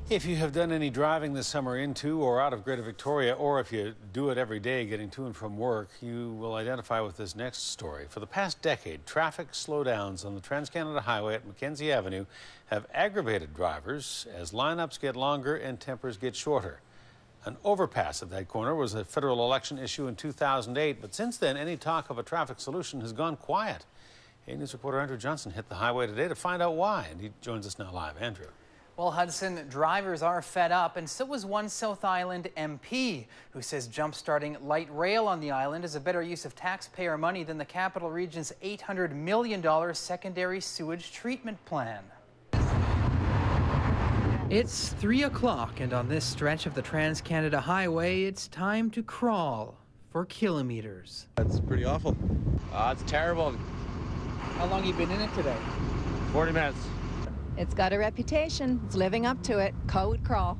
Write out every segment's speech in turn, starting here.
If you have done any driving this summer into or out of Greater Victoria, or if you do it every day getting to and from work, you will identify with this next story. For the past decade, traffic slowdowns on the Trans-Canada Highway at McKenzie Avenue have aggravated drivers as lineups get longer and tempers get shorter. An overpass at that corner was a federal election issue in 2008, but since then, any talk of a traffic solution has gone quiet. A News reporter Andrew Johnson hit the highway today to find out why, and he joins us now live. Andrew. Well, Hudson, drivers are fed up, and so is one South Island MP who says jump-starting light rail on the island is a better use of taxpayer money than the capital region's $800 million secondary sewage treatment plan. It's 3 o'clock, and on this stretch of the Trans-Canada Highway, it's time to crawl for kilometers. That's pretty awful. It's terrible. How long have you been in it today? 40 minutes. It's got a reputation. It's living up to it. Colwood crawl.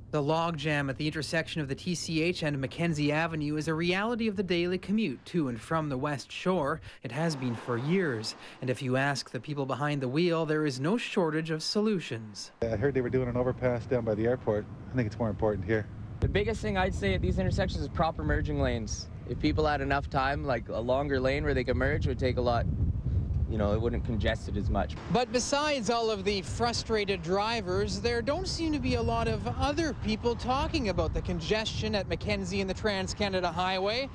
The logjam at the intersection of the TCH and McKenzie Avenue is a reality of the daily commute to and from the West Shore. It has been for years. And if you ask the people behind the wheel, there is no shortage of solutions. I heard they were doing an overpass down by the airport. I think it's more important here. The biggest thing I'd say at these intersections is proper merging lanes. If people had enough time, like a longer lane where they could merge would take a lot. You know, it wouldn't congest it as much. But besides all of the frustrated drivers, there don't seem to be a lot of other people talking about the congestion at McKenzie and the Trans-Canada Highway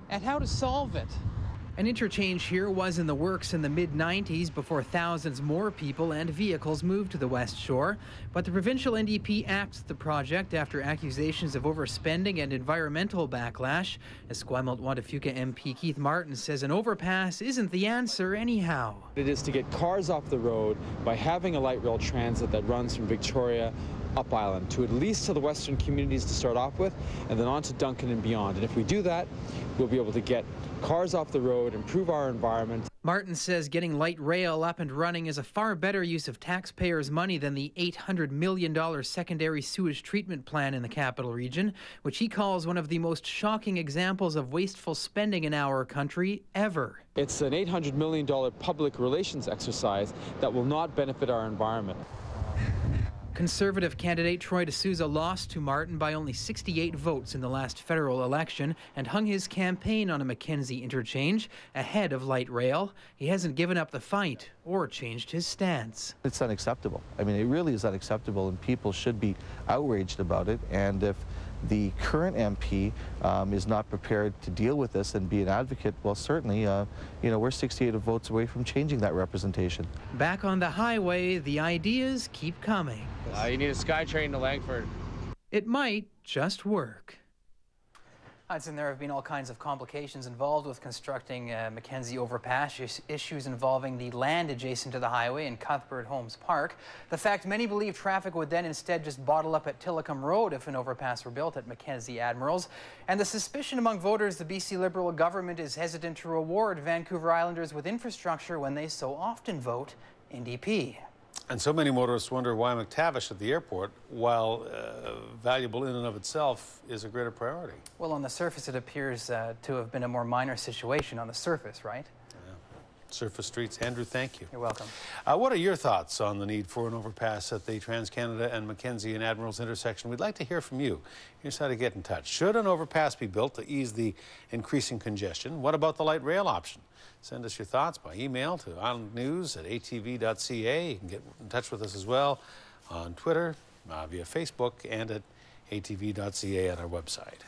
and how to solve it. An interchange here was in the works in the mid-90s before thousands more people and vehicles moved to the West Shore. But the provincial NDP axed the project after accusations of overspending and environmental backlash. Esquimalt-Wadafuka MP Keith Martin says an overpass isn't the answer anyhow. It is to get cars off the road by having a light rail transit that runs from Victoria up island to at least to the western communities to start off with, and then on to Duncan and beyond. And if we do that, we'll be able to get cars off the road, improve our environment. Martin says getting light rail up and running is a far better use of taxpayers' money than the $800 million secondary sewage treatment plan in the capital region, which he calls one of the most shocking examples of wasteful spending in our country ever. It's an $800 million public relations exercise that will not benefit our environment. Conservative candidate Troy D'Souza lost to Martin by only 68 votes in the last federal election and hung his campaign on a McKenzie interchange ahead of light rail. He hasn't given up the fight or changed his stance. It's unacceptable. I mean, it really is unacceptable, and people should be outraged about it. And if the current MP is not prepared to deal with this and be an advocate, well, certainly, we're 68 votes away from changing that representation. Back on the highway, the ideas keep coming. You need a SkyTrain to Langford. It might just work. Hudson, there have been all kinds of complications involved with constructing McKenzie Overpass, issues involving the land adjacent to the highway in Cuthbert Homes Park. The fact many believe traffic would then instead just bottle up at Tillicum Road if an overpass were built at McKenzie Admirals. And the suspicion among voters the BC Liberal government is hesitant to reward Vancouver Islanders with infrastructure when they so often vote NDP. And so many motorists wonder why McTavish at the airport, while valuable in and of itself, is a greater priority. Well, on the surface, it appears to have been a more minor situation on the surface, right? Yeah. Surface streets. Andrew, thank you. You're welcome. What are your thoughts on the need for an overpass at the Trans-Canada and McKenzie and Admirals intersection? We'd like to hear from you. Here's how to get in touch. Should an overpass be built to ease the increasing congestion? What about the light rail option? Send us your thoughts by email to islandnews@atv.ca. You can get in touch with us as well on Twitter, via Facebook, and at atv.ca at our website.